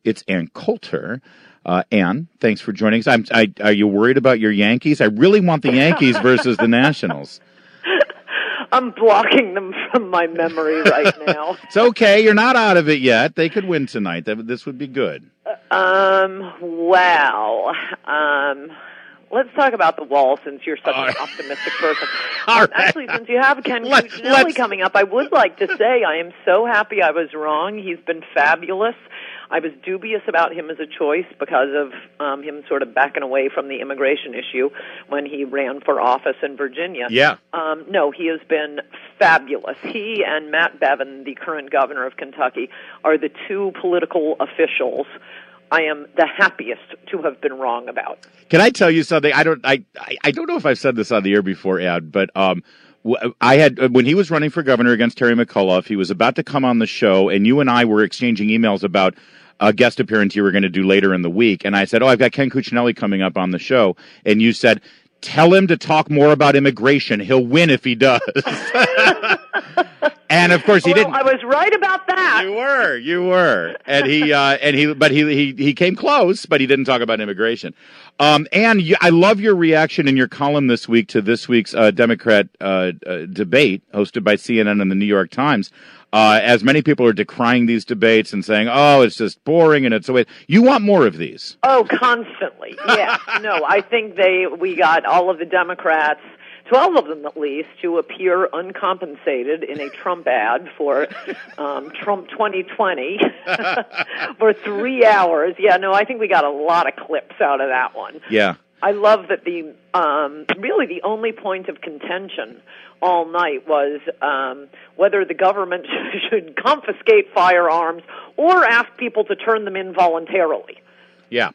It's Ann Coulter. Ann, thanks for joining us. Are you worried about your Yankees? I really want the Yankees versus the Nationals. I'm blocking them from my memory right now. It's okay. You're not out of it yet. They could win tonight. This would be good. Let's talk about the Wall since you're such an optimistic person. Actually, since you have Ken Cuccinelli coming up, I would like to say I am so happy I was wrong. He's been fabulous. I was dubious about him as a choice because of him sort of backing away from the immigration issue when he ran for office in Virginia. Yeah. No, he has been fabulous. He and Matt Bevin, the current governor of Kentucky, are the two political officials I am the happiest to have been wrong about. Can I tell you something? I don't know if I've said this on the air before, Ed, but I had when he was running for governor against Terry McAuliffe, he was about to come on the show, and you and I were exchanging emails about a guest appearance you were going to do later in the week. And I said, I've got Ken Cuccinelli coming up on the show. And you said, tell him to talk more about immigration. He'll win if he does. And of course he didn't. I was right about that. You were. And he came close, but he didn't talk about immigration. And I love your reaction in your column this week to this week's Democrat debate hosted by CNN and the New York Times. As many people are decrying these debates and saying, oh, it's just boring and it's so. You want more of these? Oh, constantly. Yeah. No, I think we got all of the Democrats, 12 of them at least, to appear uncompensated in a Trump ad for Trump 2020 for 3 hours. Yeah, no, I think we got a lot of clips out of that one. Yeah. I love that really the only point of contention all night was whether the government should confiscate firearms or ask people to turn them in voluntarily. Yeah.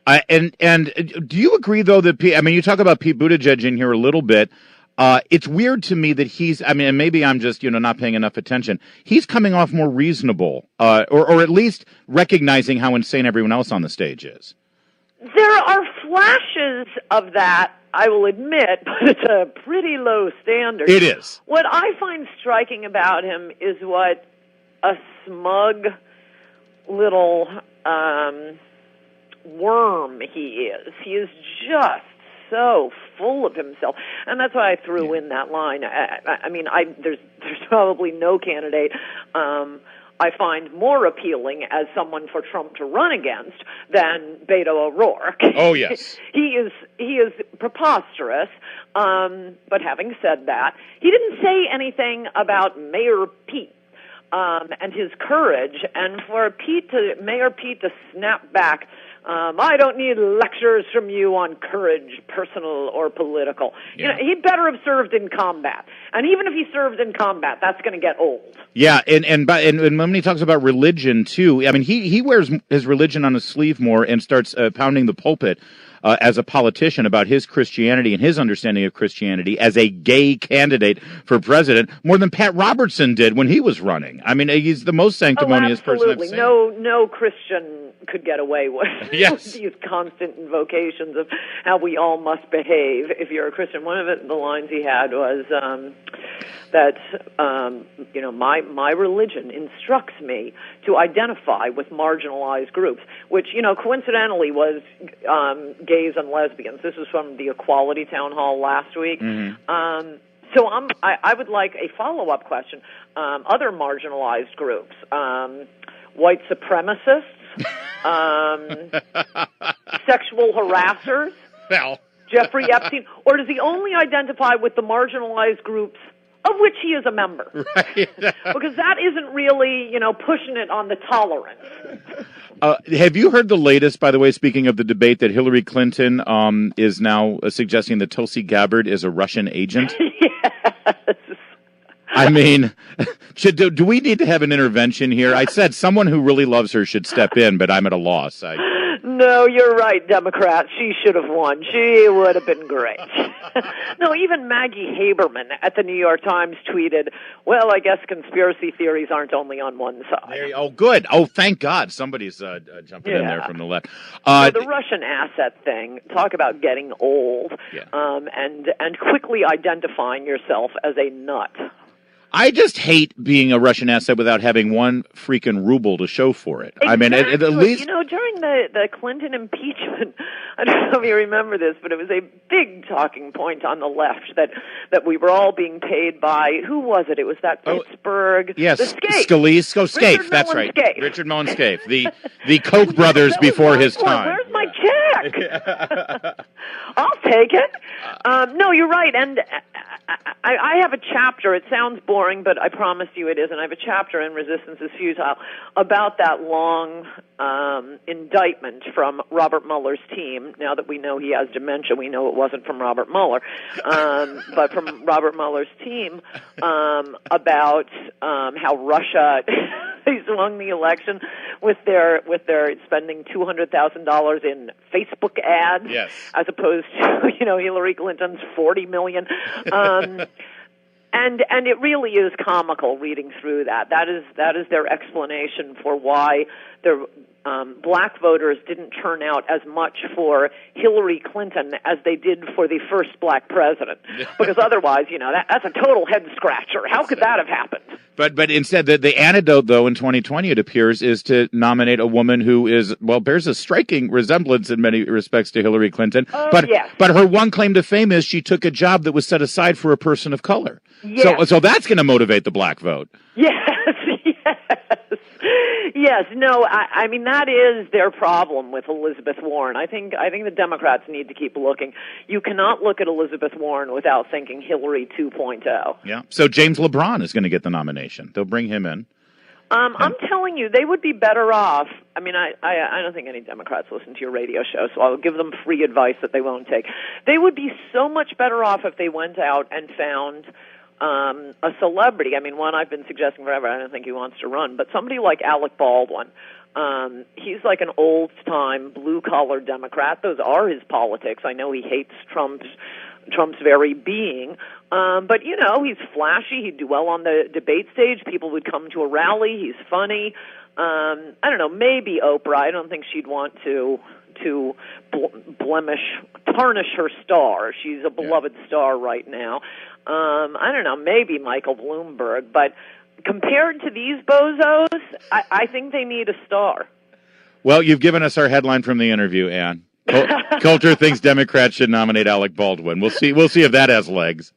And do you agree, though, that, you talk about Pete Buttigieg in here a little bit. It's weird to me that and maybe I'm just, not paying enough attention. He's coming off more reasonable, or at least recognizing how insane everyone else on the stage is. There are flashes of that, I will admit, but it's a pretty low standard. It is. What I find striking about him is what a smug little worm he is. He is just so full of himself, and that's why I threw in that line. There's probably no candidate I find more appealing as someone for Trump to run against than Beto O'Rourke. Oh, yes. He is preposterous. But having said that, he didn't say anything about Mayor Pete and his courage, and for Mayor Pete to snap back, I don't need lectures from you on courage, personal or political. Yeah. He'd better have served in combat. And even if he served in combat, that's going to get old. Yeah, and when he talks about religion too, he wears his religion on his sleeve more and starts pounding the pulpit as a politician about his Christianity and his understanding of Christianity as a gay candidate for president more than Pat Robertson did when he was running. He's the most sanctimonious person I've seen. No Christian could get away with yes. these constant invocations of how we all must behave if you're a Christian. One of the lines he had was that my religion instructs me to identify with marginalized groups, which coincidentally was gays and lesbians. This was from the Equality Town Hall last week. Mm-hmm. So I would like a follow-up question. Other marginalized groups, white supremacists, sexual harassers, Jeffrey Epstein, or does he only identify with the marginalized groups of which he is a member? Right. Because that isn't really, pushing it on the tolerance. Have you heard the latest, by the way, speaking of the debate, that Hillary Clinton is now suggesting that Tulsi Gabbard is a Russian agent? Yes. Do we need to have an intervention here? I said someone who really loves her should step in, but I'm at a loss. No, you're right, Democrat. She should have won. She would have been great. No, even Maggie Haberman at the New York Times tweeted, well, I guess conspiracy theories aren't only on one side. Good. Oh, thank God. Somebody's jumping in there from the left. The Russian asset thing, talk about getting old, and quickly identifying yourself as a nut. I just hate being a Russian asset without having one freaking ruble to show for it. Exactly. I mean, at least... You know, during the Clinton impeachment, I don't know if you remember this, but it was a big talking point on the left that we were all being paid by, who was it? It was that Pittsburgh... Yes, the Scaife. Scaife, that's right. Scaife. Richard Mullen Scaife, the Koch brothers before his time. Where's my check? I'll take it. No, you're right, and I have a chapter. It sounds boring, but I promise you it isn't. I have a chapter in Resistance is Futile about that long indictment from Robert Mueller's team. Now that we know he has dementia, we know it wasn't from Robert Mueller, but from Robert Mueller's team about how Russia they swung the election with their spending $200,000 in Facebook ads, yes, as opposed to Hillary Clinton's $40 million. And it really is comical reading through that. That is their explanation for why their black voters didn't turn out as much for Hillary Clinton as they did for the first black president. Because otherwise, that's a total head scratcher. How could that have happened? But instead, the antidote, though, in 2020, it appears, is to nominate a woman who bears a striking resemblance in many respects to Hillary Clinton. Yes. But her one claim to fame is she took a job that was set aside for a person of color. Yes. So that's going to motivate the black vote. Yes. Yes, no, I mean, that is their problem with Elizabeth Warren. I think the Democrats need to keep looking. You cannot look at Elizabeth Warren without thinking Hillary 2.0. Yeah. So James LeBron is going to get the nomination. They'll bring him in. I'm telling you, they would be better off. I mean, I don't think any Democrats listen to your radio show, so I'll give them free advice that they won't take. They would be so much better off if they went out and found a celebrity. I mean, one I've been suggesting forever. I don't think he wants to run, but somebody like Alec Baldwin. He's like an old-time blue-collar Democrat. Those are his politics. I know he hates Trump's very being, but he's flashy. He'd do well on the debate stage. People would come to a rally. He's funny. I don't know. Maybe Oprah. I don't think she'd want to tarnish her star. She's a beloved star right now. I don't know, maybe Michael Bloomberg, but compared to these bozos, I think they need a star. Well, you've given us our headline from the interview, Ann. Coulter thinks Democrats should nominate Alec Baldwin. We'll see if that has legs.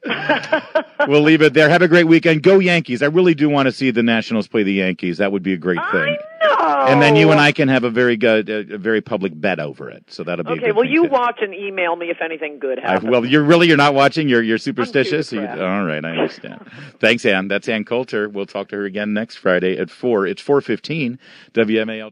We'll leave it there. Have a great weekend. Go Yankees. I really do want to see the Nationals play the Yankees. That would be a great thing. I know. And then you and I can have a very good, a very public bet over it. So that'll be okay. Well, you watch and email me if anything good happens. You're not watching. You're superstitious. All right, I understand. Thanks, Ann. That's Ann Coulter. We'll talk to her again next Friday at 4. It's 4:15. WMAL.